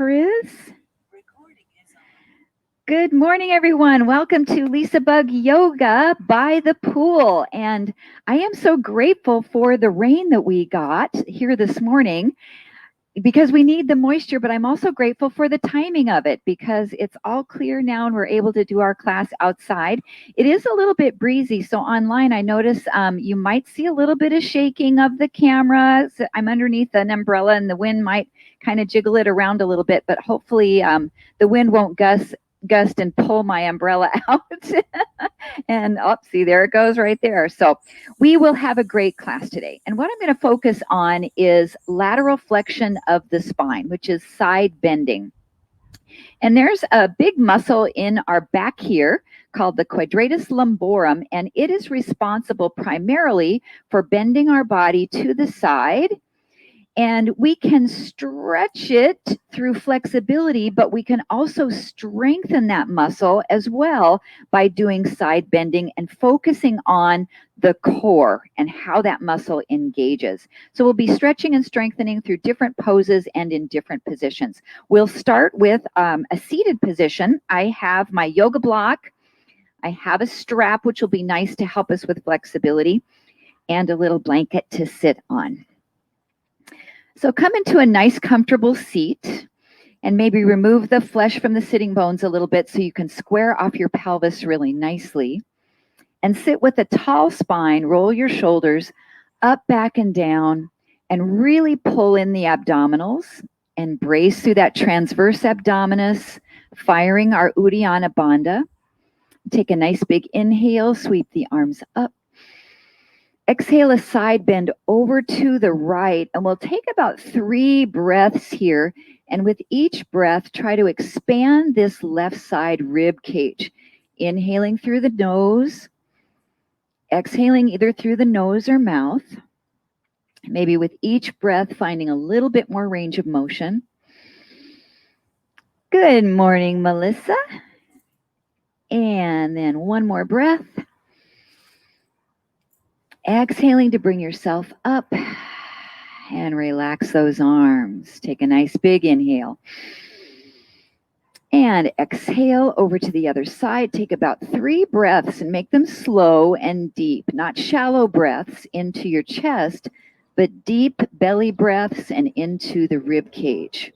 Chris. Good morning, everyone. Welcome to LisaBug Yoga by the pool. And I am so grateful for the rain that we got here this morning because we need the moisture, but I'm also grateful for the timing of it because it's all clear now and we're able to do our class outside. It is a little bit breezy, so online I notice you might see a little bit of shaking of the camera. So I'm underneath an umbrella and the wind might kind of jiggle it around a little bit, but hopefully the wind won't gust and pull my umbrella out. And see, there it goes right there. So we will have a great class today. And what I'm going to focus on is lateral flexion of the spine, which is side bending. And there's a big muscle in our back here called the quadratus lumborum, and it is responsible primarily for bending our body to the side. And we can stretch it through flexibility, but we can also strengthen that muscle as well by doing side bending and focusing on the core and how that muscle engages. So we'll be stretching and strengthening through different poses and in different positions. We'll start with a seated position. I have my yoga block. I have a strap, which will be nice to help us with flexibility, and a little blanket to sit on. So come into a nice comfortable seat and maybe remove the flesh from the sitting bones a little bit so you can square off your pelvis really nicely. And sit with a tall spine, roll your shoulders up, back, and down, and really pull in the abdominals and brace through that transverse abdominis, firing our Uddiyana Bandha. Take a nice big inhale, sweep the arms up. Exhale a side bend over to the right, and we'll take about 3 breaths here. And with each breath, try to expand this left side rib cage. Inhaling through the nose, exhaling either through the nose or mouth. Maybe with each breath, finding a little bit more range of motion. Good morning, Melissa. And then one more breath. Exhaling to bring yourself up and relax those arms. Take a nice big inhale. And exhale over to the other side. Take about 3 breaths and make them slow and deep, not shallow breaths into your chest, but deep belly breaths and into the rib cage.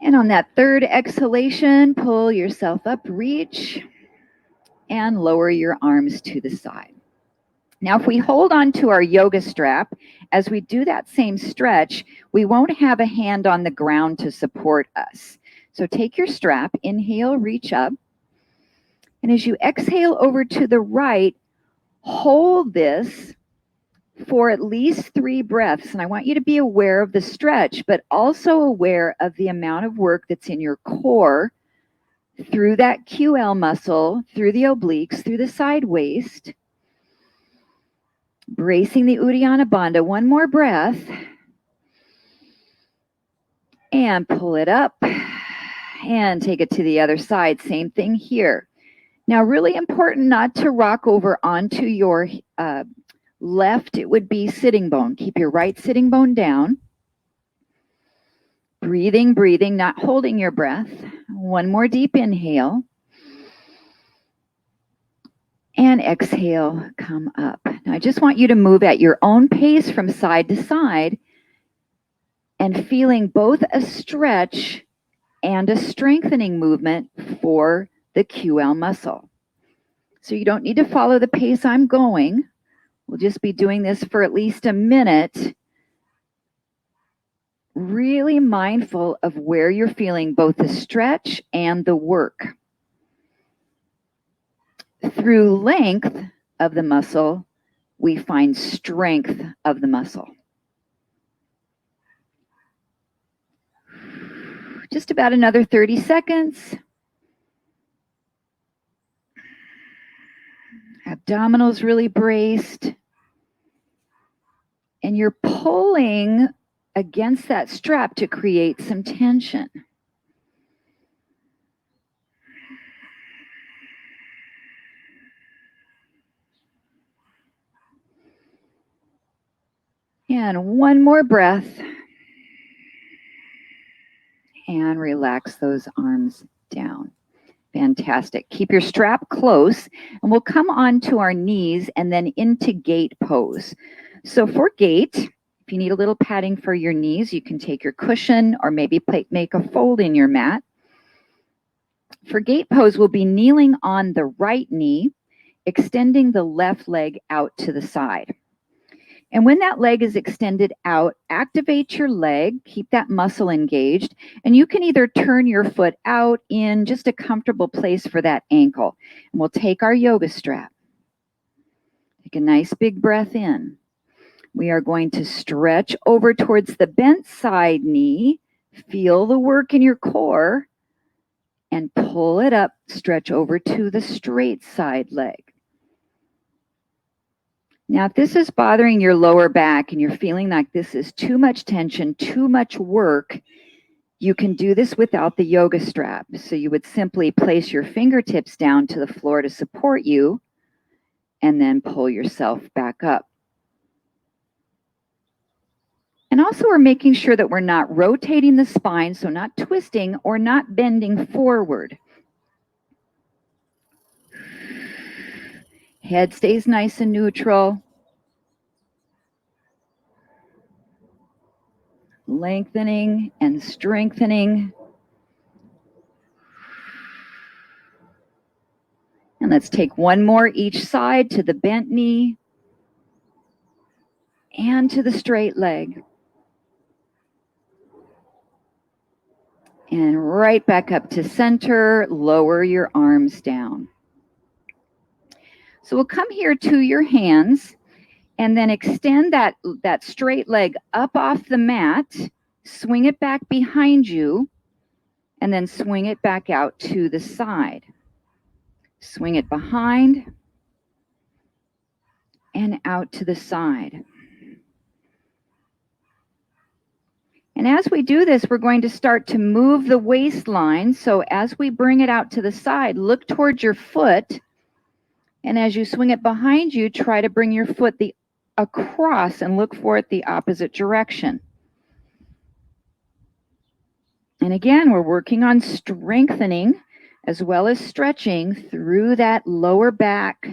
And on that 3rd exhalation, pull yourself up, reach, and lower your arms to the side. Now, if we hold on to our yoga strap, as we do that same stretch, we won't have a hand on the ground to support us. So take your strap, inhale, reach up. And as you exhale over to the right, hold this for at least 3 breaths. And I want you to be aware of the stretch, but also aware of the amount of work that's in your core through that QL muscle, through the obliques, through the side waist. Bracing the Uddiyana Bandha. One more breath. And pull it up. And take it to the other side. Same thing here. Now, really important not to rock over onto your left, it would be sitting bone. Keep your right sitting bone down. Breathing, breathing, not holding your breath. One more deep inhale. And exhale, come up. Now, I just want you to move at your own pace from side to side and feeling both a stretch and a strengthening movement for the QL muscle. So you don't need to follow the pace I'm going. We'll just be doing this for at least a minute. Really mindful of where you're feeling both the stretch and the work. Through length of the muscle, we find strength of the muscle. Just about another 30 seconds. Abdominals really braced. And you're pulling against that strap to create some tension. And one more breath. And relax those arms down. Fantastic. Keep your strap close, and we'll come onto our knees and then into gate pose. So for gate, if you need a little padding for your knees, you can take your cushion or maybe make a fold in your mat. For gate pose, we'll be kneeling on the right knee, extending the left leg out to the side. And when that leg is extended out, activate your leg, keep that muscle engaged, and you can either turn your foot out in just a comfortable place for that ankle. And we'll take our yoga strap. Take a nice big breath in. We are going to stretch over towards the bent side knee, feel the work in your core, and pull it up, stretch over to the straight side leg. Now, if this is bothering your lower back and you're feeling like this is too much tension, too much work, you can do this without the yoga strap. So you would simply place your fingertips down to the floor to support you and then pull yourself back up. And also we're making sure that we're not rotating the spine, so not twisting or not bending forward. Head stays nice and neutral. Lengthening and strengthening. And let's take one more each side to the bent knee and to the straight leg. And right back up to center, lower your arms down. So we'll come here to your hands and then extend that straight leg up off the mat, swing it back behind you, and then swing it back out to the side. Swing it behind and out to the side. And as we do this, we're going to start to move the waistline. So as we bring it out to the side, look towards your foot. And as you swing it behind you, try to bring your foot across and look for it the opposite direction. And again, we're working on strengthening as well as stretching through that lower back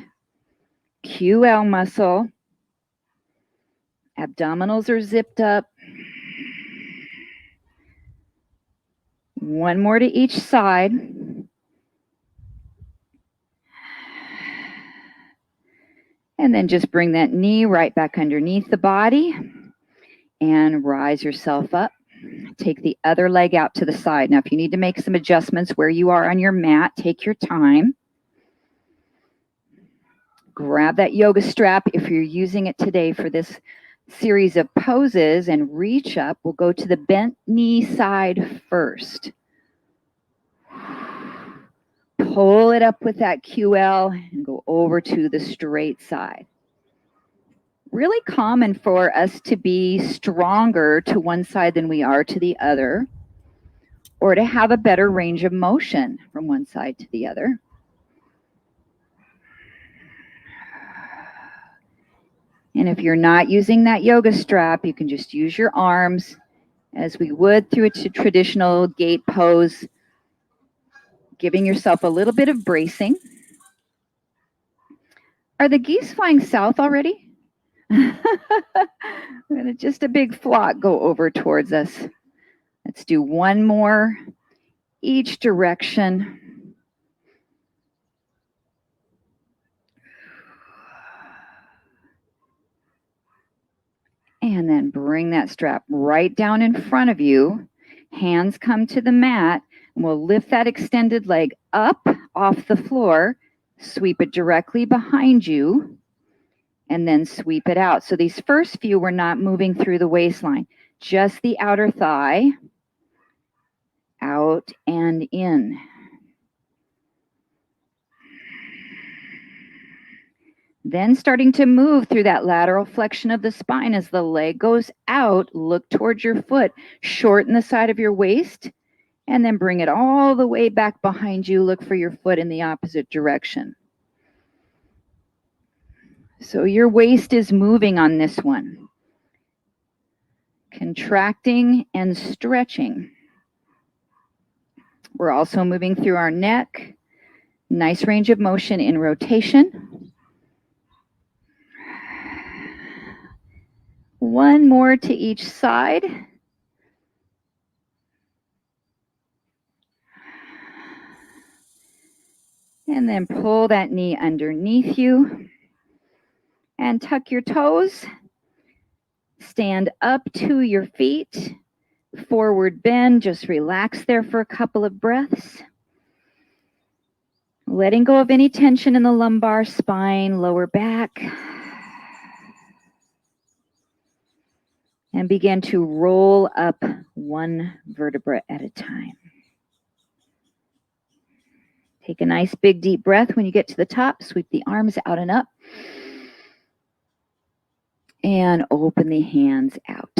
QL muscle. Abdominals are zipped up. One more to each side. And then just bring that knee right back underneath the body and rise yourself up. Take the other leg out to the side. Now, if you need to make some adjustments where you are on your mat, take your time. Grab that yoga strap if you're using it today for this series of poses and reach up. We'll go to the bent knee side first. Pull it up with that QL and go over to the straight side. Really common for us to be stronger to one side than we are to the other, or to have a better range of motion from one side to the other. And if you're not using that yoga strap, you can just use your arms as we would through a traditional gate pose, giving yourself a little bit of bracing. Are the geese flying south already? Just a big flock go over towards us. Let's do one more each direction. And then bring that strap right down in front of you. Hands come to the mat, and we'll lift that extended leg up off the floor, sweep it directly behind you, and then sweep it out. So these first few, we're not moving through the waistline, just the outer thigh, out and in. Then starting to move through that lateral flexion of the spine as the leg goes out, look towards your foot, shorten the side of your waist, and then bring it all the way back behind you. Look for your foot in the opposite direction. So your waist is moving on this one. contracting and stretching. We're also moving through our neck. Nice range of motion in rotation. One more to each side. And then pull that knee underneath you and tuck your toes. Stand up to your feet. Forward bend. Just relax there for a couple of breaths. Letting go of any tension in the lumbar spine, lower back. And begin to roll up one vertebra at a time. Take a nice big deep breath when you get to the top. Sweep the arms out and up. And open the hands out.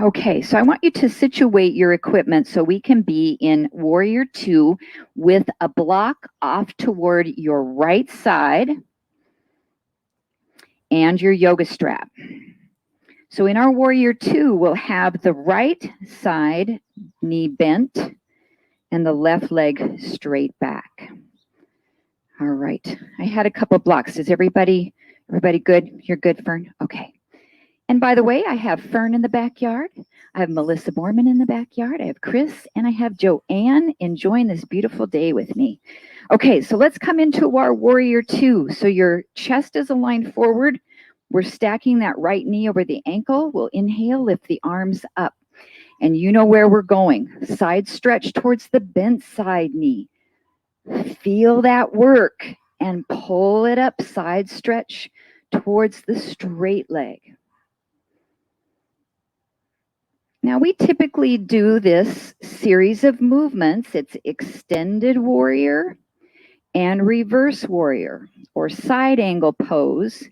Okay, so I want you to situate your equipment so we can be in Warrior 2 with a block off toward your right side and your yoga strap. So in our Warrior 2, we'll have the right side knee bent and the left leg straight back. All right, I had a couple blocks. Is everybody good? You're good, Fern? Okay. And by the way, I have Fern in the backyard. I have Melissa Borman in the backyard. I have Chris, and I have Joanne enjoying this beautiful day with me. Okay, so let's come into our Warrior 2. So your chest is aligned forward. We're stacking that right knee over the ankle. We'll inhale, lift the arms up. And you know where we're going. Side stretch towards the bent side knee. Feel that work and pull it up. Side stretch towards the straight leg. Now we typically do this series of movements. It's extended warrior and reverse warrior, or side angle pose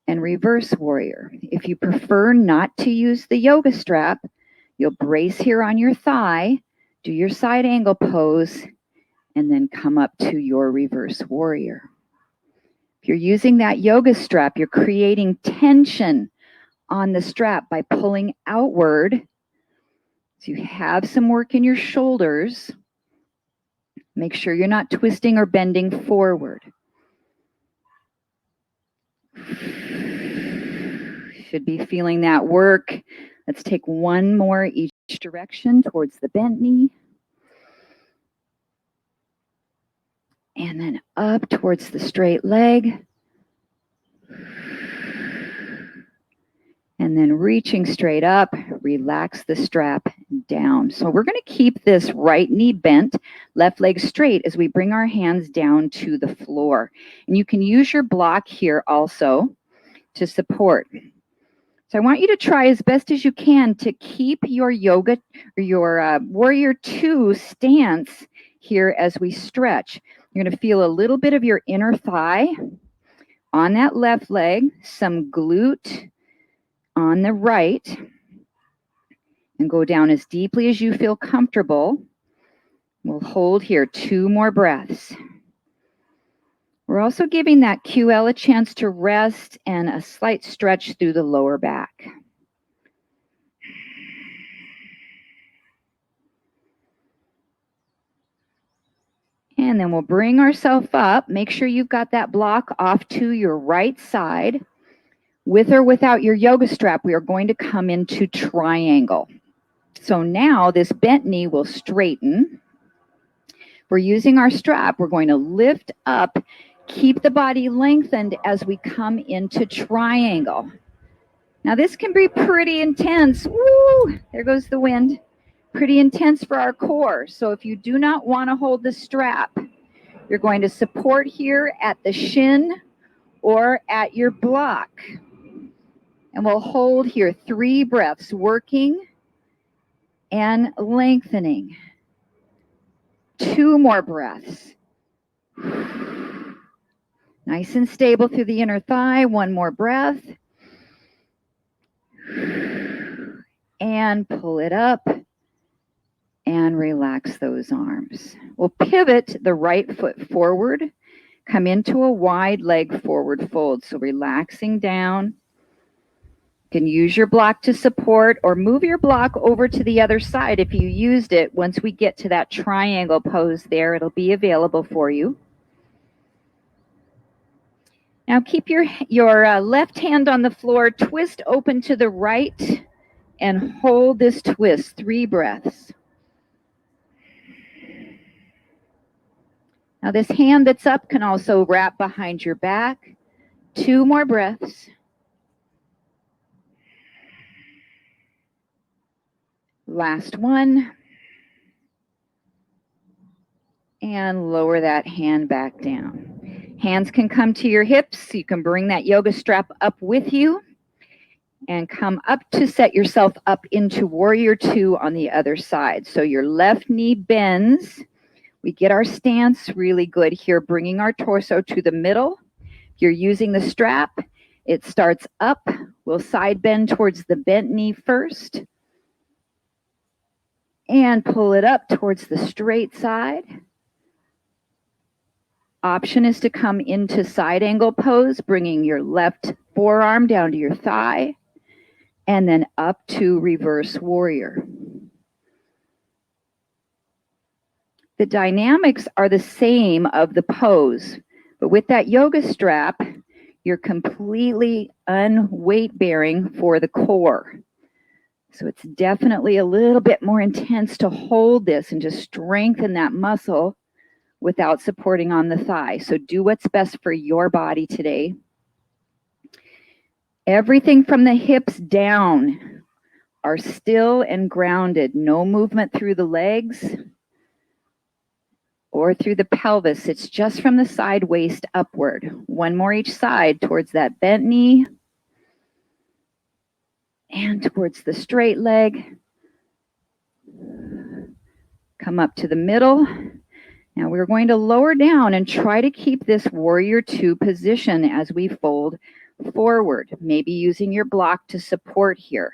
and reverse warrior. If you prefer not to use the yoga strap, you'll brace here on your thigh, do your side angle pose, and then come up to your reverse warrior. If you're using that yoga strap, you're creating tension on the strap by pulling outward. So you have some work in your shoulders. Make sure you're not twisting or bending forward. Should be feeling that work. Let's take one more each direction towards the bent knee. And then up towards the straight leg. And then reaching straight up, relax the strap down. So we're going to keep this right knee bent, left leg straight as we bring our hands down to the floor. And you can use your block here also to support. So I want you to try as best as you can to keep your yoga or your Warrior 2 stance here as we stretch. You're going to feel a little bit of your inner thigh on that left leg, some glute on the right, and go down as deeply as you feel comfortable. We'll hold here 2 more breaths. We're also giving that QL a chance to rest and a slight stretch through the lower back. And then we'll bring ourselves up. Make sure you've got that block off to your right side. With or without your yoga strap, we are going to come into triangle. So now this bent knee will straighten. We're using our strap. We're going to lift up, keep the body lengthened as we come into triangle. Now this can be pretty intense. Woo! There goes the wind. Pretty intense for our core. So if you do not want to hold the strap, you're going to support here at the shin or at your block. And we'll hold here 3 breaths, working and lengthening. 2 more breaths. Nice and stable through the inner thigh. 1 more breath. And pull it up and relax those arms. We'll pivot the right foot forward, come into a wide leg forward fold. So relaxing down. You can use your block to support or move your block over to the other side if you used it. Once we get to that triangle pose there, it'll be available for you. Now keep your left hand on the floor, twist open to the right, and hold this twist, 3 breaths. Now this hand that's up can also wrap behind your back. 2 more breaths. Last one. And lower that hand back down. Hands can come to your hips. You can bring that yoga strap up with you and come up to set yourself up into Warrior Two on the other side. So your left knee bends. We get our stance really good here, bringing our torso to the middle. If you're using the strap, it starts up. We'll side bend towards the bent knee first and pull it up towards the straight side. Option is to come into side angle pose, bringing your left forearm down to your thigh and then up to reverse warrior. The dynamics are the same of the pose, but with that yoga strap, you're completely unweight bearing for the core. So it's definitely a little bit more intense to hold this and just strengthen that muscle without supporting on the thigh. So do what's best for your body today. Everything from the hips down are still and grounded. No movement through the legs or through the pelvis. It's just from the side waist upward. One more each side towards that bent knee and towards the straight leg. Come up to the middle. Now we're going to lower down and try to keep this Warrior Two position as we fold forward, maybe using your block to support here.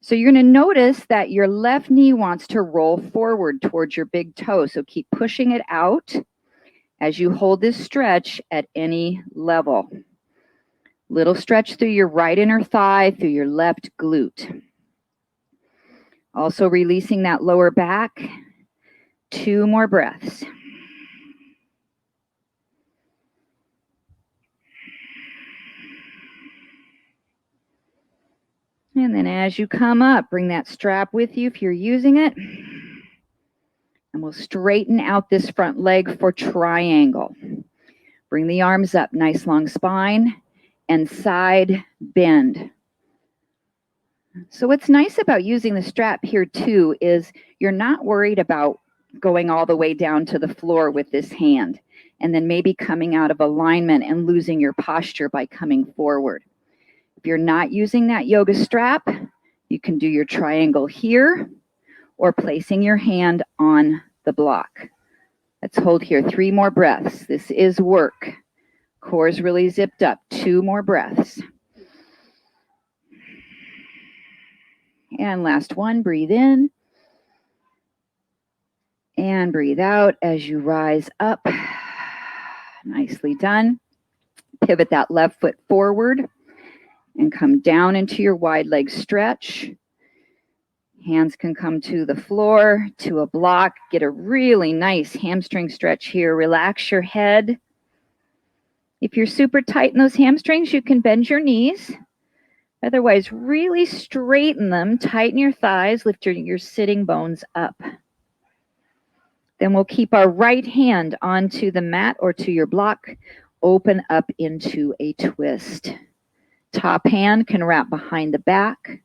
So you're going to notice that your left knee wants to roll forward towards your big toe. So keep pushing it out as you hold this stretch at any level. Little stretch through your right inner thigh, through your left glute. Also releasing that lower back. 2 more breaths. And then as you come up, bring that strap with you if you're using it. And we'll straighten out this front leg for triangle. Bring the arms up, nice long spine, and side bend. So what's nice about using the strap here too is you're not worried about going all the way down to the floor with this hand and then maybe coming out of alignment and losing your posture by coming forward. If you're not using that yoga strap, you can do your triangle here or placing your hand on the block. Let's hold here 3 more breaths. This is work. Core is really zipped up. 2 more breaths. And last one, breathe in. And breathe out as you rise up. Nicely done. Pivot that left foot forward and come down into your wide leg stretch. Hands can come to the floor, to a block. Get a really nice hamstring stretch here. Relax your head. If you're super tight in those hamstrings, you can bend your knees. Otherwise, really straighten them. Tighten your thighs. Lift your sitting bones up. Then we'll keep our right hand onto the mat or to your block. Open up into a twist. Top hand can wrap behind the back.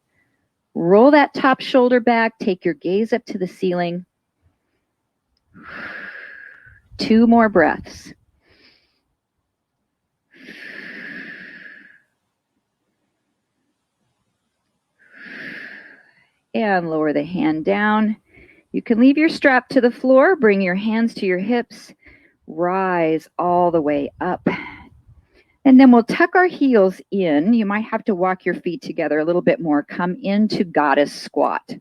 Roll that top shoulder back. Take your gaze up to the ceiling. 2 more breaths. And lower the hand down. You can leave your strap to the floor. Bring your hands to your hips. Rise all the way up. And then we'll tuck our heels in. You might have to walk your feet together a little bit more. Come into goddess squat.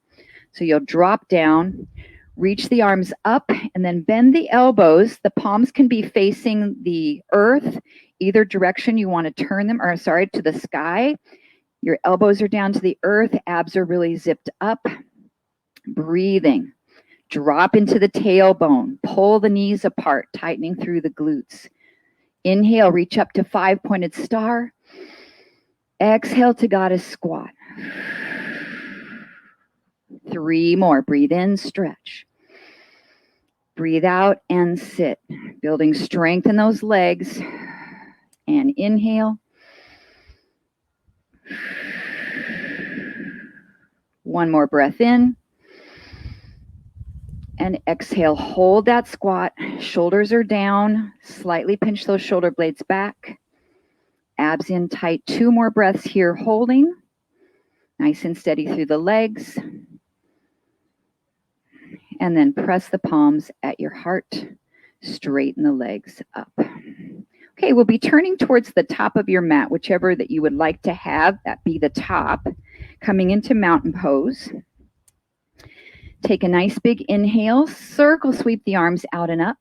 So you'll drop down, reach the arms up, and then bend the elbows. The palms can be facing the earth, either direction you want to turn them, to the sky. Your elbows are down to the earth, abs are really zipped up. Breathing. Drop into the tailbone. Pull the knees apart, tightening through the glutes. Inhale, reach up to 5-pointed star. Exhale to goddess squat. 3 more. Breathe in, stretch. Breathe out and sit. Building strength in those legs. And inhale. One more breath in. And exhale, hold that squat. Shoulders are down. Slightly pinch those shoulder blades back. Abs in tight. 2 more breaths here, holding. Nice and steady through the legs. And then press the palms at your heart. Straighten the legs up. Okay, we'll be turning towards the top of your mat, whichever that you would like to have that be the top. Coming into mountain pose. Take a nice big inhale. Circle sweep the arms out and up.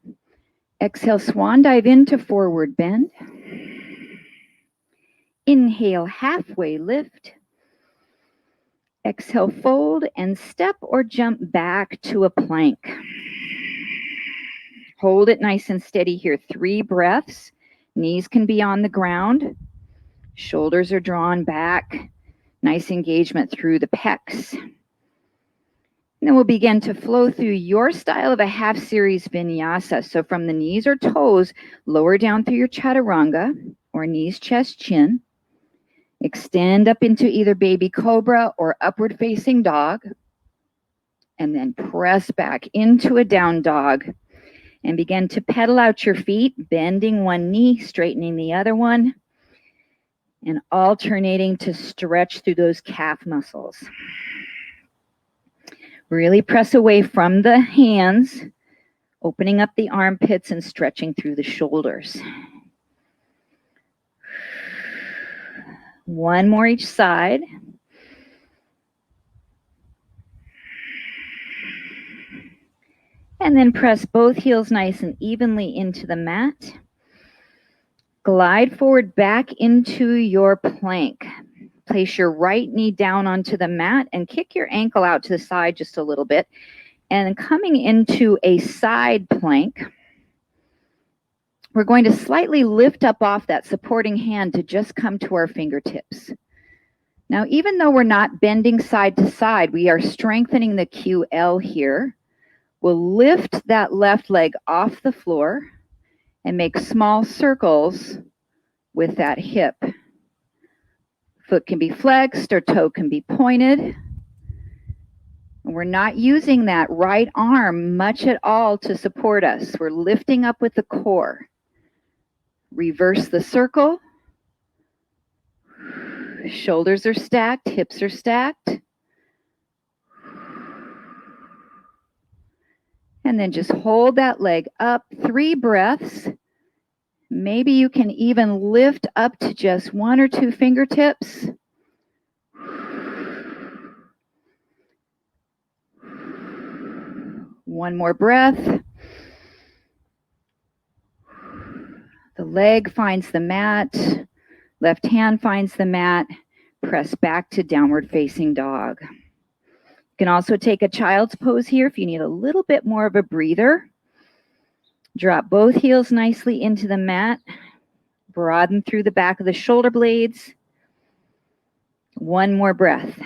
Exhale, swan dive into forward bend. Inhale, halfway lift. Exhale, fold and step or jump back to a plank. Hold it nice and steady here. 3 breaths. Knees can be on the ground. Shoulders are drawn back. Nice engagement through the pecs. And then we'll begin to flow through your style of a half series vinyasa. So from the knees or toes, lower down through your chaturanga or knees, chest, chin. Extend up into either baby cobra or upward facing dog. And then press back into a down dog. And begin to pedal out your feet, bending one knee, straightening the other one. And alternating to stretch through those calf muscles. Really press away from the hands, opening up the armpits and stretching through the shoulders. 1 more each side. And then press both heels nice and evenly into the mat. Glide forward back into your plank. Place your right knee down onto the mat and kick your ankle out to the side just a little bit. And coming into a side plank, we're going to slightly lift up off that supporting hand to just come to our fingertips. Now, even though we're not bending side to side, we are strengthening the QL here. We'll lift that left leg off the floor and make small circles with that hip. Foot can be flexed or toe can be pointed. And we're not using that right arm much at all to support us. We're lifting up with the core. Reverse the circle. Shoulders are stacked, hips are stacked. And then just hold that leg up, 3 breaths. Maybe you can even lift up to just 1 or 2 fingertips. One more breath. The leg finds the mat. Left hand finds the mat. Press back to downward facing dog. You can also take a child's pose here if you need a little bit more of a breather. Drop both heels nicely into the mat. Broaden through the back of the shoulder blades. 1 more breath.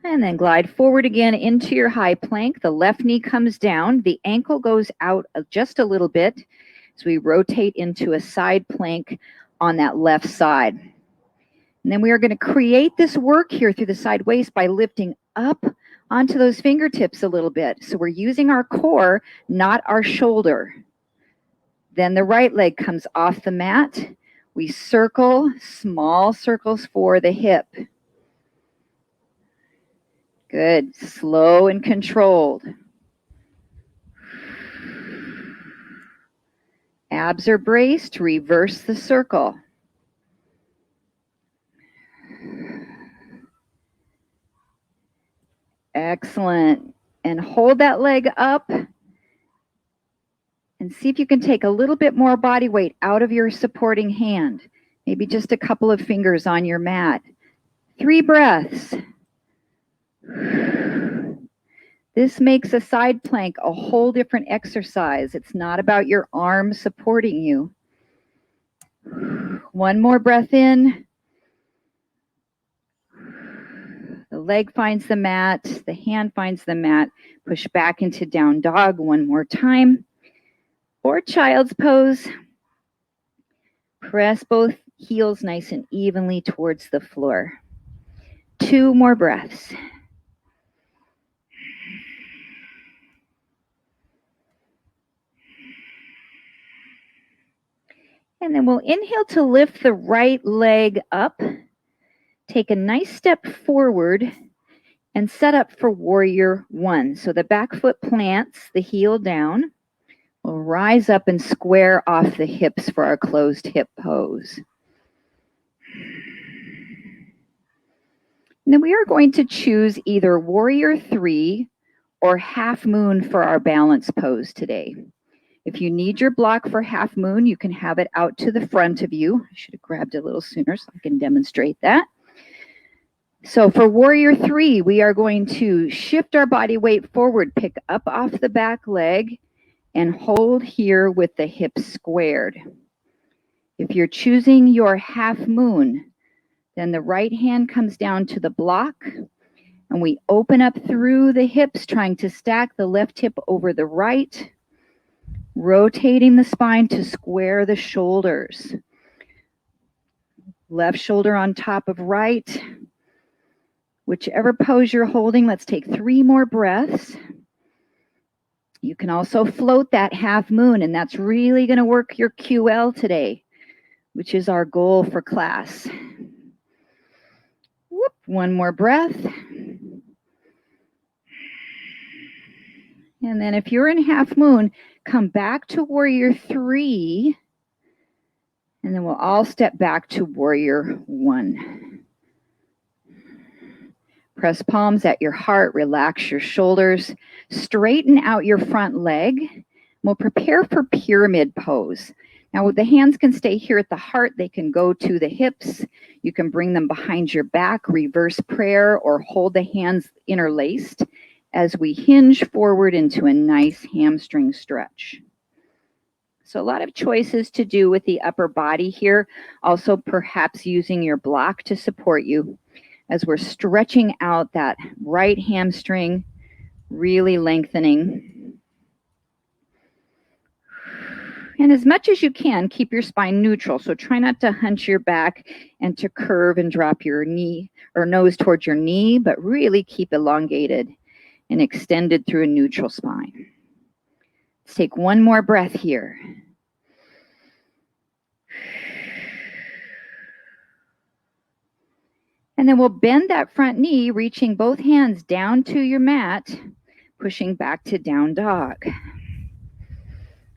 And then glide forward again into your high plank. The left knee comes down. The ankle goes out just a little bit as we rotate into a side plank on that left side. And then we are going to create this work here through the side waist by lifting up onto those fingertips a little bit. So we're using our core, not our shoulder. Then the right leg comes off the mat. We circle, small circles for the hip. Good. Slow and controlled. Abs are braced. Reverse the circle. Excellent. And hold that leg up. And And see if you can take a little bit more body weight out of your supporting hand. Maybe just a couple of fingers on your mat. 3 breaths. This makes a side plank a whole different exercise. It's not about your arms supporting you. 1 more breath in. The leg finds the mat, the hand finds the mat. Push back into down dog 1 more time. Or child's pose. Press both heels nice and evenly towards the floor. 2 more breaths. And then we'll inhale to lift the right leg up. Take a nice step forward and set up for warrior 1. So the back foot plants, the heel down. We'll rise up and square off the hips for our closed hip pose. And then we are going to choose either warrior 3 or half moon for our balance pose today. If you need your block for half moon, you can have it out to the front of you. I should have grabbed it a little sooner so I can demonstrate that. So for warrior 3, we are going to shift our body weight forward, pick up off the back leg, and hold here with the hips squared. If you're choosing your half moon, then the right hand comes down to the block, and we open up through the hips, trying to stack the left hip over the right, rotating the spine to square the shoulders. Left shoulder on top of right. Whichever pose you're holding, let's take 3 more breaths. You can also float that half moon, and that's really going to work your QL today, which is our goal for class. Whoop, 1 more breath. And then if you're in half moon, come back to warrior 3, and then we'll all step back to warrior 1. Press palms at your heart, relax your shoulders, straighten out your front leg. We'll prepare for pyramid pose. Now the hands can stay here at the heart, they can go to the hips, you can bring them behind your back, reverse prayer, or hold the hands interlaced as we hinge forward into a nice hamstring stretch. So a lot of choices to do with the upper body here, also perhaps using your block to support you as we're stretching out that right hamstring, really lengthening. And as much as you can, keep your spine neutral. So try not to hunch your back and to curve and drop your knee or nose towards your knee, but really keep elongated and extended through a neutral spine. Let's take 1 more breath here. And then we'll bend that front knee, reaching both hands down to your mat, pushing back to down dog.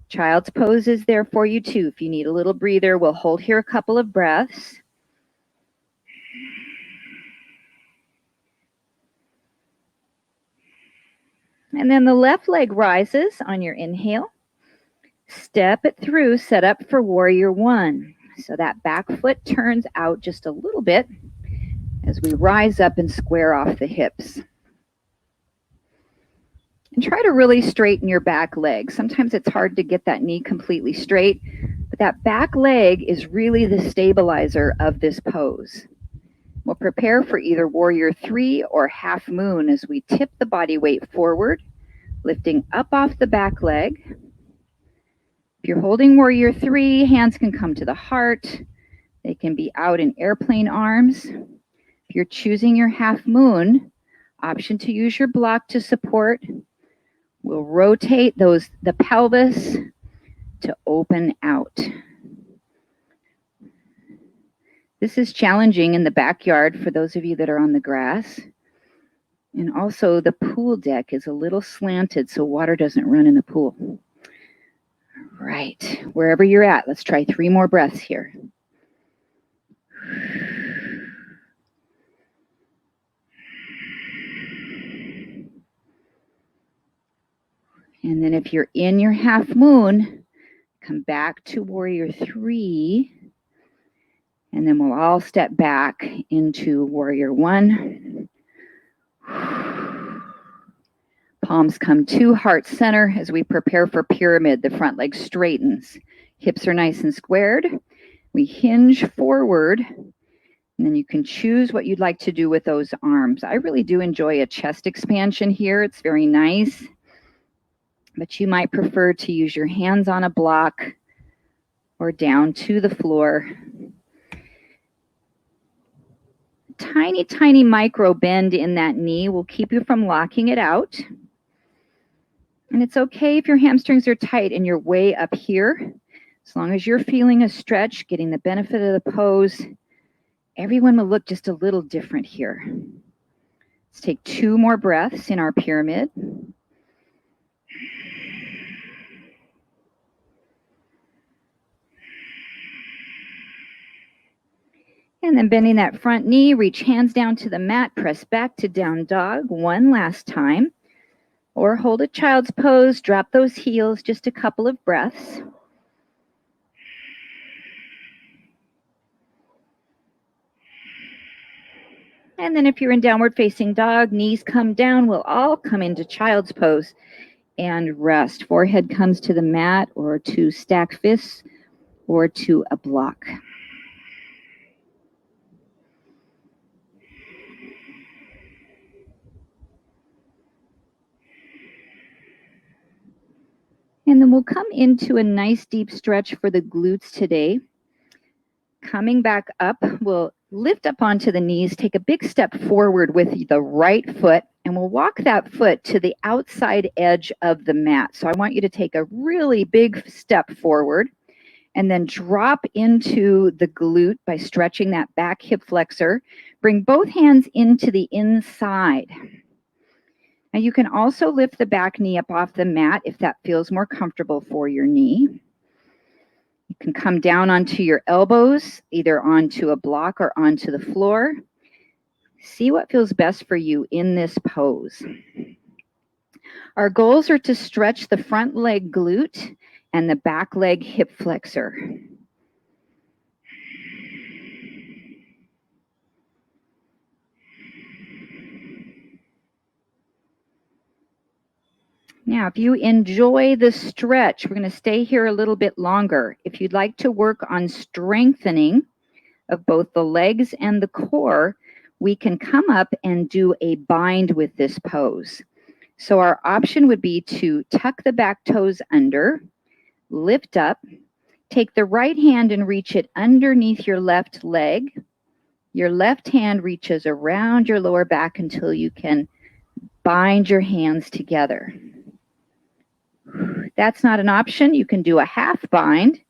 Child's pose is there for you too. If you need a little breather, we'll hold here a couple of breaths. And then the left leg rises on your inhale. Step it through, set up for warrior 1. So that back foot turns out just a little bit as we rise up and square off the hips. And try to really straighten your back leg. Sometimes it's hard to get that knee completely straight, but that back leg is really the stabilizer of this pose. We'll prepare for either warrior 3 or half moon as we tip the body weight forward, lifting up off the back leg. If you're holding warrior 3, hands can come to the heart. They can be out in airplane arms. If you're choosing your half moon, option to use your block to support. We'll rotate the pelvis to open out. This is challenging in the backyard for those of you that are on the grass. And also the pool deck is a little slanted so water doesn't run in the pool. Right, wherever you're at, let's try 3 more breaths here. And then if you're in your half moon, come back to warrior 3. And then we'll all step back into warrior 1. Palms come to heart center as we prepare for pyramid. The front leg straightens. Hips are nice and squared. We hinge forward. And then you can choose what you'd like to do with those arms. I really do enjoy a chest expansion here. It's very nice. But you might prefer to use your hands on a block or down to the floor. Tiny, tiny micro bend in that knee will keep you from locking it out. And it's okay if your hamstrings are tight and you're way up here. As long as you're feeling a stretch, getting the benefit of the pose, everyone will look just a little different here. Let's take 2 more breaths in our pyramid. And then bending that front knee, reach hands down to the mat, press back to down dog one last time. Or hold a child's pose, drop those heels, just a couple of breaths. And then if you're in downward facing dog, knees come down, we'll all come into child's pose and rest. Forehead comes to the mat or to stack fists or to a block. And then we'll come into a nice deep stretch for the glutes today. Coming back up, we'll lift up onto the knees, take a big step forward with the right foot, and we'll walk that foot to the outside edge of the mat. So I want you to take a really big step forward and then drop into the glute by stretching that back hip flexor. Bring both hands into the inside. Now you can also lift the back knee up off the mat if that feels more comfortable for your knee. You can come down onto your elbows, either onto a block or onto the floor. See what feels best for you in this pose. Our goals are to stretch the front leg glute and the back leg hip flexor. Now, if you enjoy the stretch, we're going to stay here a little bit longer. If you'd like to work on strengthening of both the legs and the core, we can come up and do a bind with this pose. So our option would be to tuck the back toes under, lift up, take the right hand and reach it underneath your left leg. Your left hand reaches around your lower back until you can bind your hands together. That's not an option. You can do a half bind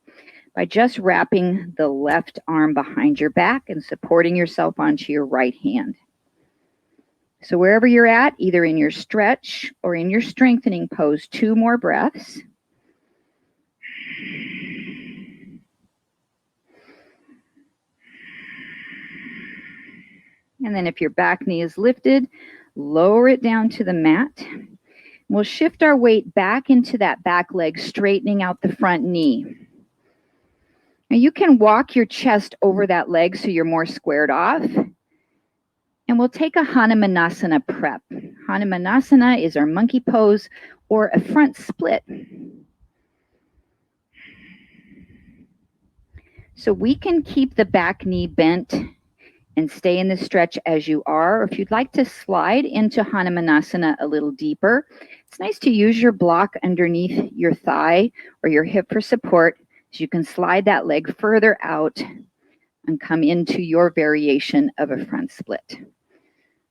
by just wrapping the left arm behind your back and supporting yourself onto your right hand. So wherever you're at, either in your stretch or in your strengthening pose, 2 more breaths. And then if your back knee is lifted, lower it down to the mat. We'll shift our weight back into that back leg, straightening out the front knee. Now you can walk your chest over that leg so you're more squared off. And we'll take a Hanumanasana prep. Hanumanasana is our monkey pose or a front split. So we can keep the back knee bent and stay in the stretch as you are. Or if you'd like to slide into Hanumanasana a little deeper, it's nice to use your block underneath your thigh or your hip for support, so you can slide that leg further out and come into your variation of a front split.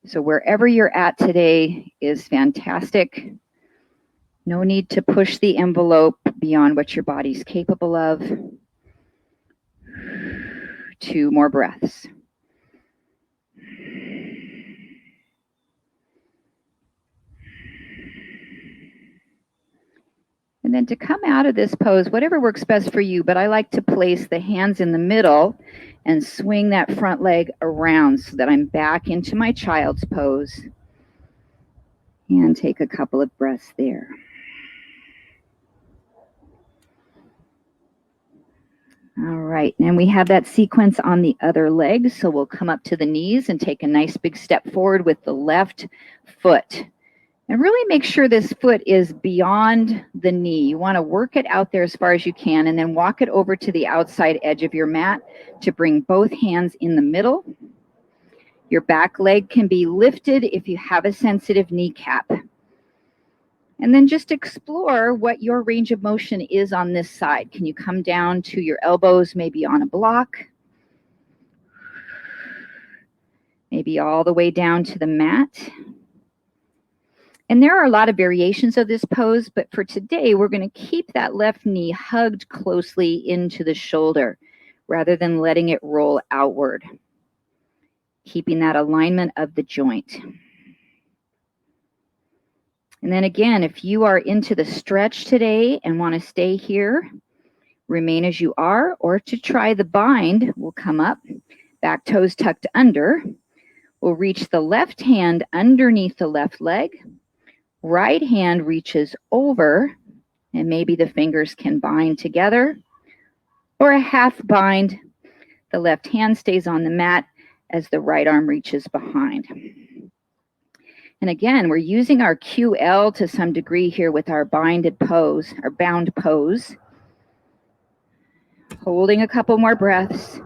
So wherever you're at today is fantastic. No need to push the envelope beyond what your body's capable of. 2 more breaths. And then to come out of this pose, whatever works best for you, but I like to place the hands in the middle and swing that front leg around so that I'm back into my child's pose. And take a couple of breaths there. All right, and we have that sequence on the other leg, so we'll come up to the knees and take a nice big step forward with the left foot. And really make sure this foot is beyond the knee. You want to work it out there as far as you can, and then walk it over to the outside edge of your mat to bring both hands in the middle. Your back leg can be lifted if you have a sensitive kneecap. And then just explore what your range of motion is on this side. Can you come down to your elbows, maybe on a block? Maybe all the way down to the mat. And there are a lot of variations of this pose, but for today, we're going to keep that left knee hugged closely into the shoulder rather than letting it roll outward, keeping that alignment of the joint. And then again, if you are into the stretch today and want to stay here, remain as you are, or to try the bind, we'll come up, back toes tucked under. We'll reach the left hand underneath the left leg. Right hand reaches over, and maybe the fingers can bind together, or a half bind. The left hand stays on the mat as the right arm reaches behind. And again, we're using our QL to some degree here with our binded pose, our bound pose. Holding a couple more breaths.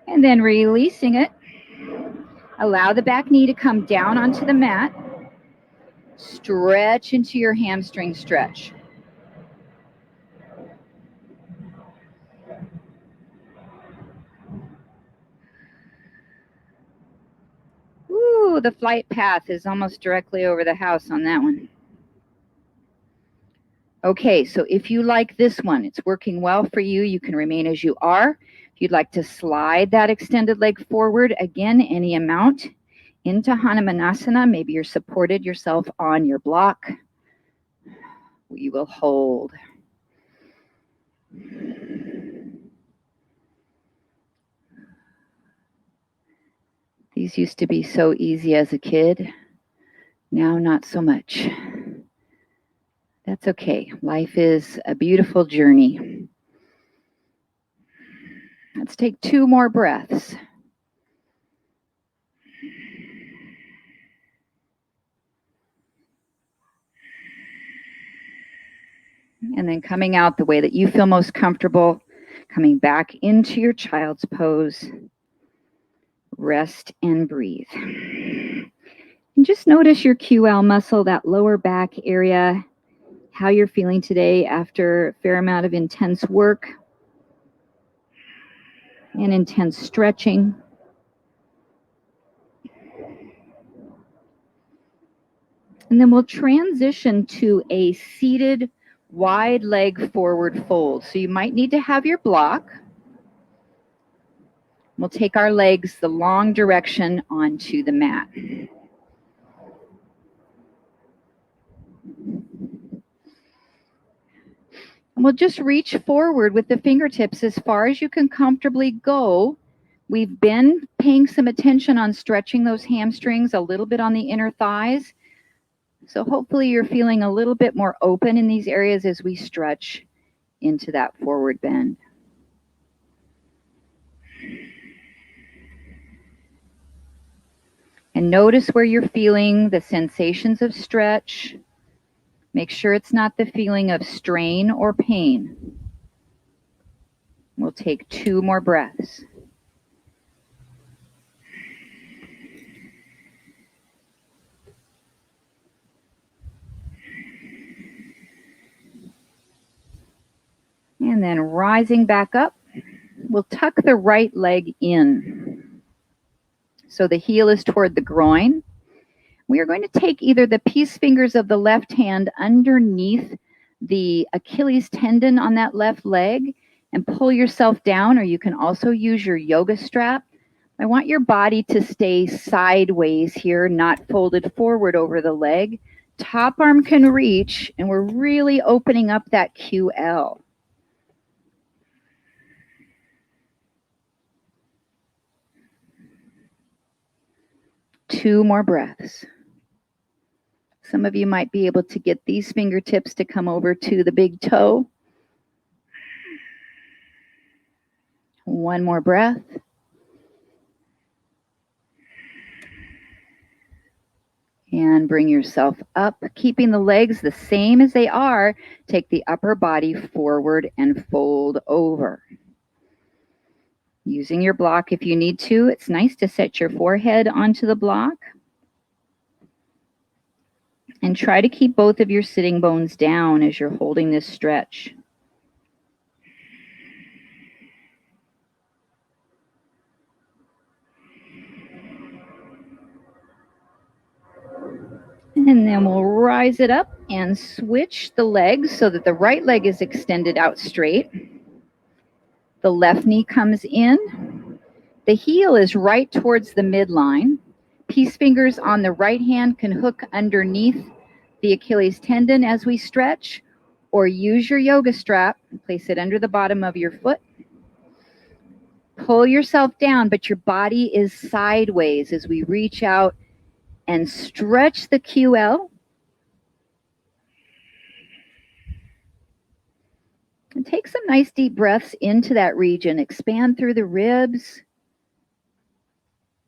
And then releasing it. Allow the back knee to come down onto the mat. Stretch into your hamstring stretch. Ooh, the flight path is almost directly over the house on that one. Okay, so if you like this one, it's working well for you, you can remain as you are. If you'd like to slide that extended leg forward, again, any amount, into Hanumanasana, maybe you're supported yourself on your block. We will hold. These used to be so easy as a kid. Now, not so much. That's okay. Life is a beautiful journey. Let's take 2 more breaths. And then coming out the way that you feel most comfortable, coming back into your child's pose. Rest and breathe. And just notice your QL muscle, that lower back area, how you're feeling today after a fair amount of intense work and intense stretching. And then we'll transition to a seated wide leg forward fold. So you might need to have your block. We'll take our legs the long direction onto the mat. And we'll just reach forward with the fingertips as far as you can comfortably go. We've been paying some attention on stretching those hamstrings, a little bit on the inner thighs. So hopefully you're feeling a little bit more open in these areas as we stretch into that forward bend. And notice where you're feeling the sensations of stretch. Make sure it's not the feeling of strain or pain. We'll take 2 more breaths. And then rising back up, we'll tuck the right leg in. So the heel is toward the groin. We are going to take either the peace fingers of the left hand underneath the Achilles tendon on that left leg and pull yourself down, or you can also use your yoga strap. I want your body to stay sideways here, not folded forward over the leg. Top arm can reach, and we're really opening up that QL. Two more breaths. Some of you might be able to get these fingertips to come over to the big toe. One more breath. And bring yourself up, keeping the legs the same as they are. Take the upper body forward and fold over. Using your block if you need to. It's nice to set your forehead onto the block. And try to keep both of your sitting bones down as you're holding this stretch. And then we'll rise it up and switch the legs so that the right leg is extended out straight. The left knee comes in. The heel is right towards the midline. Peace fingers on the right hand can hook underneath the Achilles tendon as we stretch, or use your yoga strap and place it under the bottom of your foot. Pull yourself down, but your body is sideways as we reach out and stretch the QL. And take some nice deep breaths into that region. Expand through the ribs.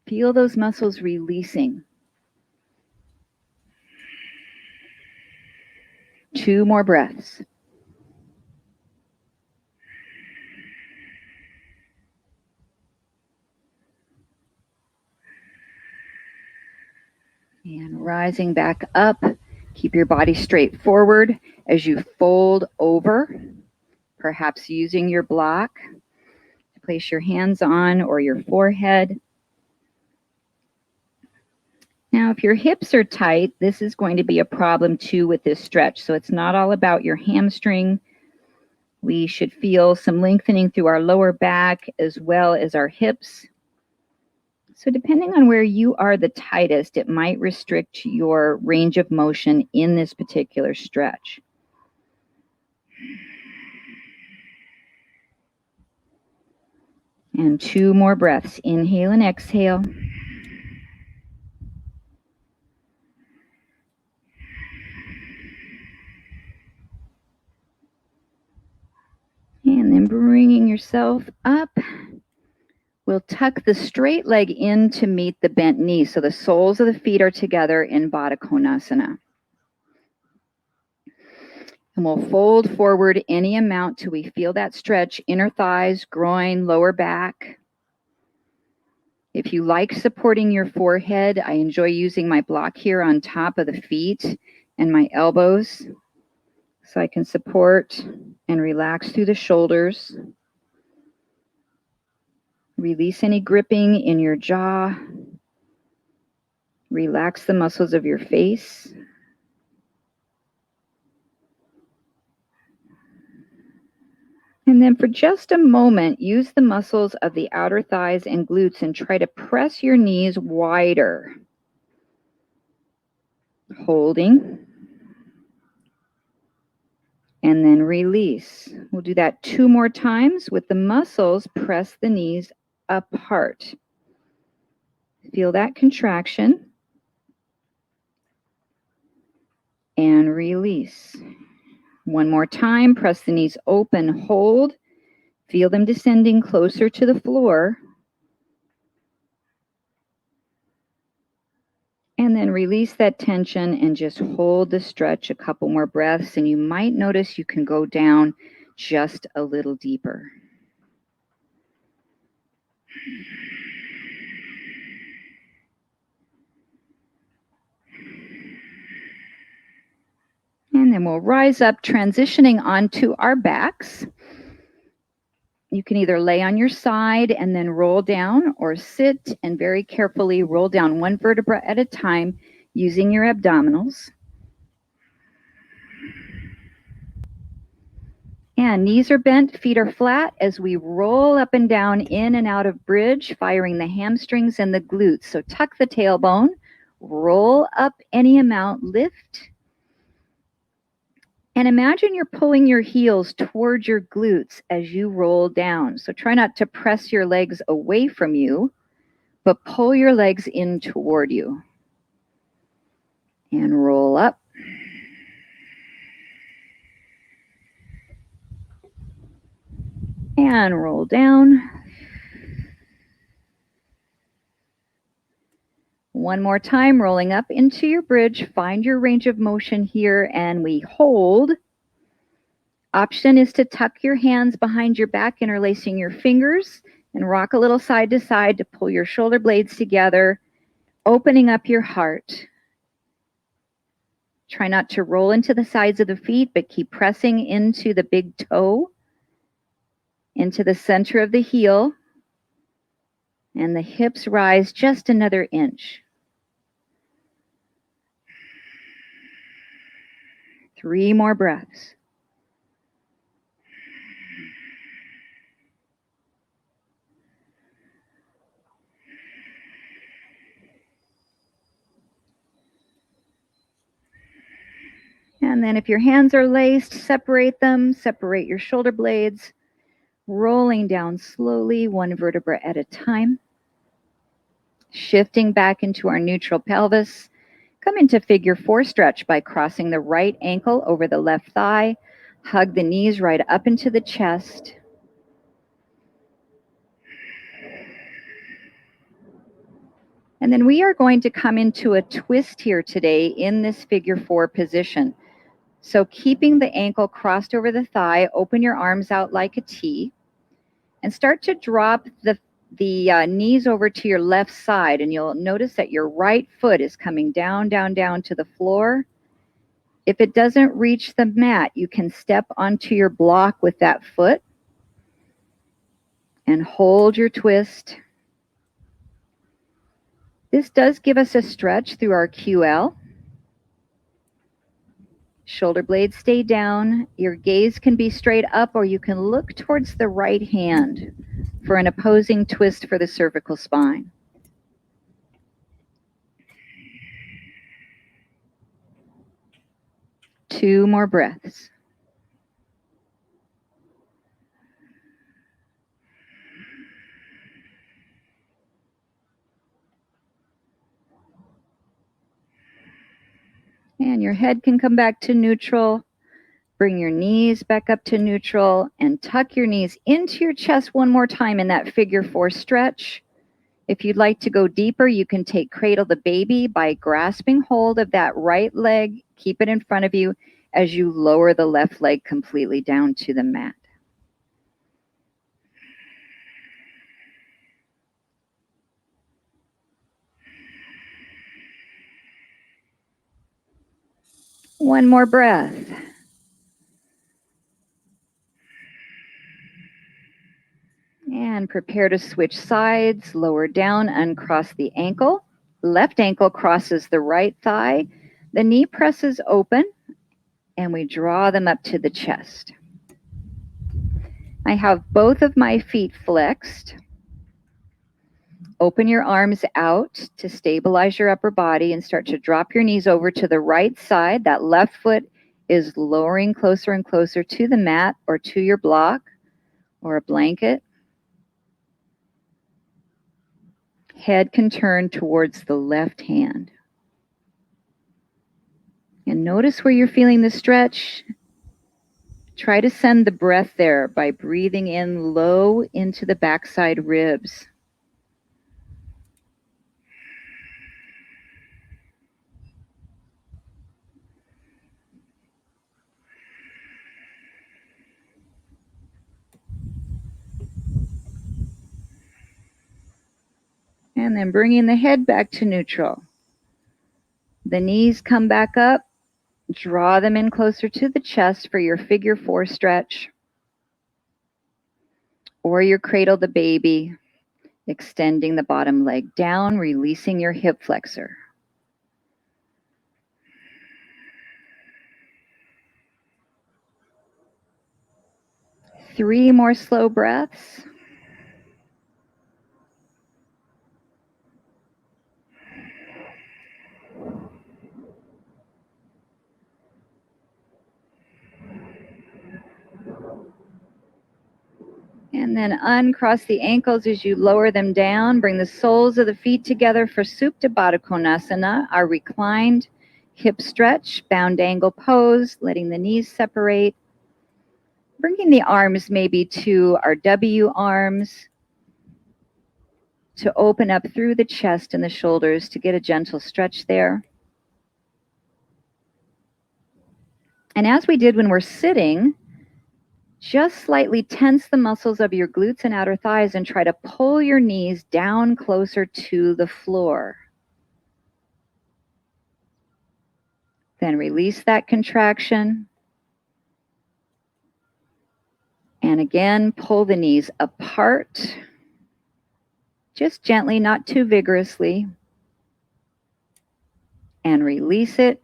Feel those muscles releasing. 2 more breaths. And rising back up, keep your body straight forward as you fold over, perhaps using your block to place your hands on or your forehead. Now, if your hips are tight, this is going to be a problem too with this stretch. So it's not all about your hamstring. We should feel some lengthening through our lower back as well as our hips. So depending on where you are the tightest, it might restrict your range of motion in this particular stretch. And 2 more breaths. Inhale and exhale. And then bringing yourself up. We'll tuck the straight leg in to meet the bent knee. So the soles of the feet are together in Baddha Konasana. And we'll fold forward any amount till we feel that stretch, inner thighs, groin, lower back. If you like supporting your forehead, I enjoy using my block here on top of the feet and my elbows so I can support and relax through the shoulders. Release any gripping in your jaw. Relax the muscles of your face. And then for just a moment, use the muscles of the outer thighs and glutes and try to press your knees wider. Holding. And then release. We'll do that 2 more times with the muscles. Press the knees apart. Feel that contraction. And release. 1 more time. Press the knees open. Hold. Feel them descending closer to the floor. And then release that tension and just hold the stretch a couple more breaths. And you might notice you can go down just a little deeper. And then we'll rise up, transitioning onto our backs. You can either lay on your side and then roll down, or sit and very carefully roll down 1 vertebra at a time using your abdominals. And knees are bent, feet are flat as we roll up and down, in and out of bridge, firing the hamstrings and the glutes. So tuck the tailbone, roll up any amount, lift. And imagine you're pulling your heels towards your glutes as you roll down. So try not to press your legs away from you, but pull your legs in toward you. And roll up. And roll down. One more time, rolling up into your bridge. Find your range of motion here, and we hold. Option is to tuck your hands behind your back, interlacing your fingers, and rock a little side to side to pull your shoulder blades together, opening up your heart. Try not to roll into the sides of the feet, but keep pressing into the big toe, into the center of the heel, and the hips rise just another inch. 3 more breaths. And then if your hands are laced, separate them, separate your shoulder blades, rolling down slowly, one vertebra at a time. Shifting back into our neutral pelvis. Come into figure 4 stretch by crossing the right ankle over the left thigh. Hug the knees right up into the chest. And then we are going to come into a twist here today in this figure 4 position. So keeping the ankle crossed over the thigh, open your arms out like a T, and start to drop the knees over to your left side, and you'll notice that your right foot is coming down, down, down to the floor. If it doesn't reach the mat, you can step onto your block with that foot and hold your twist. This does give us a stretch through our QL. Shoulder blades stay down. Your gaze can be straight up, or you can look towards the right hand for an opposing twist for the cervical spine. Two more breaths. And your head can come back to neutral. Bring your knees back up to neutral and tuck your knees into your chest one more time in that figure 4 stretch. If you'd like to go deeper, you can take cradle the baby by grasping hold of that right leg. Keep it in front of you as you lower the left leg completely down to the mat. One more breath. And prepare to switch sides, lower down, uncross the ankle. Left ankle crosses the right thigh. The knee presses open, and we draw them up to the chest. I have both of my feet flexed. Open your arms out to stabilize your upper body and start to drop your knees over to the right side. That left foot is lowering closer and closer to the mat or to your block or a blanket. Head can turn towards the left hand. And notice where you're feeling the stretch. Try to send the breath there by breathing in low into the backside ribs. And then bringing the head back to neutral. The knees come back up. Draw them in closer to the chest for your figure 4 stretch. Or your cradle the baby, extending the bottom leg down, releasing your hip flexor. Three more slow breaths. And then uncross the ankles as you lower them down. Bring the soles of the feet together for Supta Baddha Konasana, our reclined hip stretch, bound angle pose, letting the knees separate. Bringing the arms maybe to our W arms to open up through the chest and the shoulders to get a gentle stretch there. And as we did when we're sitting, just slightly tense the muscles of your glutes and outer thighs and try to pull your knees down closer to the floor. Then release that contraction. And again, pull the knees apart. Just gently, not too vigorously. And release it.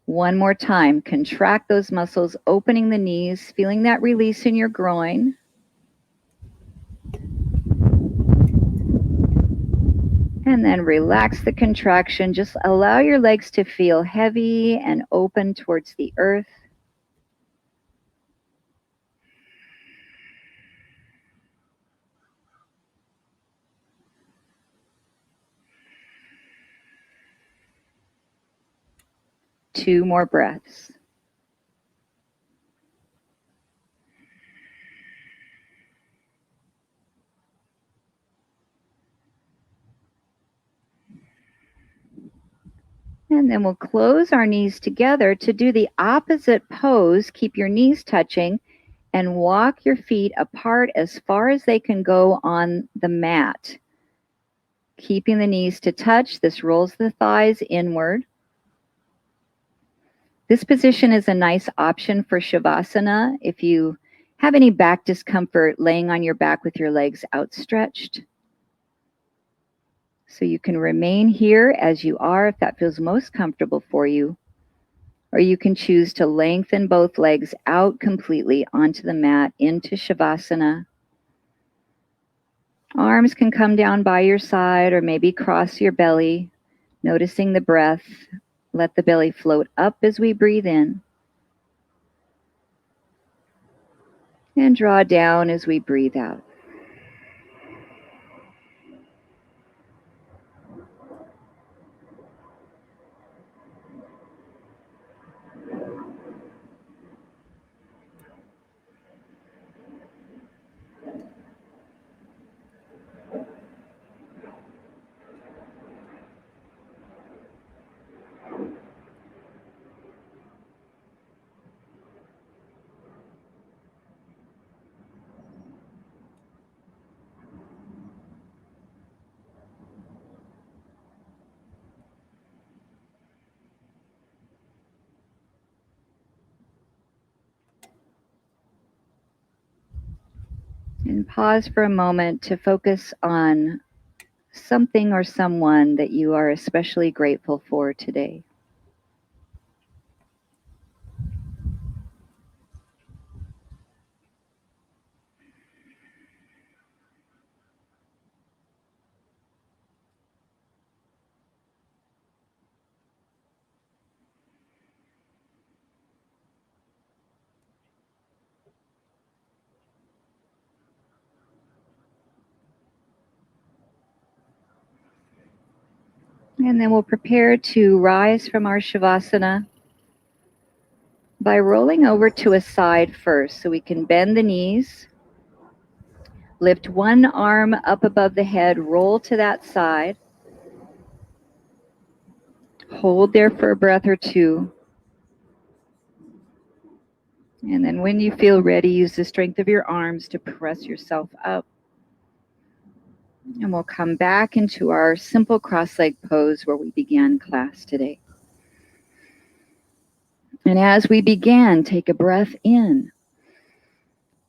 One more time. Contract those muscles, opening the knees, feeling that release in your groin. And then relax the contraction. Just allow your legs to feel heavy and open towards the earth. Two more breaths. And then we'll close our knees together to do the opposite pose. Keep your knees touching and walk your feet apart as far as they can go on the mat. Keeping the knees to touch, this rolls the thighs inward. This position is a nice option for Shavasana if you have any back discomfort laying on your back with your legs outstretched. So you can remain here as you are if that feels most comfortable for you. Or you can choose to lengthen both legs out completely onto the mat into Shavasana. Arms can come down by your side or maybe cross your belly, noticing the breath. Let the belly float up as we breathe in. And draw down as we breathe out. And pause for a moment to focus on something or someone that you are especially grateful for today. And then we'll prepare to rise from our Shavasana by rolling over to a side first. So we can bend the knees, lift one arm up above the head, roll to that side. Hold there for a breath or two. And then when you feel ready, use the strength of your arms to press yourself up. And we'll come back into our simple cross-leg pose where we began class today. And as we begin, take a breath in.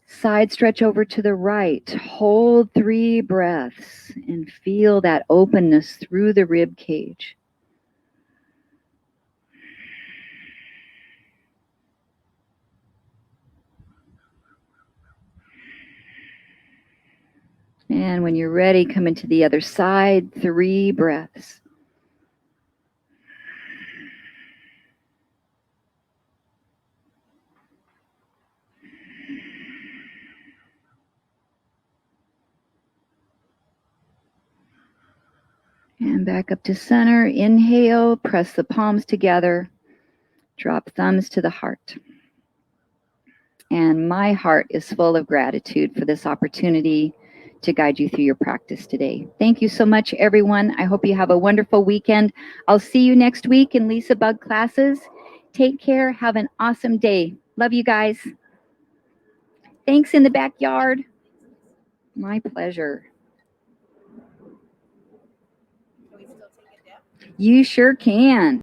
Side stretch over to the right. Hold 3 breaths and feel that openness through the rib cage. And when you're ready, come into the other side. 3 breaths. And back up to center. Inhale, press the palms together. Drop thumbs to the heart. And my heart is full of gratitude for this opportunity to guide you through your practice today. Thank you so much, everyone. I hope you have a wonderful weekend. I'll see you next week in LisaBug classes. Take care. Have an awesome day. Love you guys. Thanks in the backyard. My pleasure. You sure can.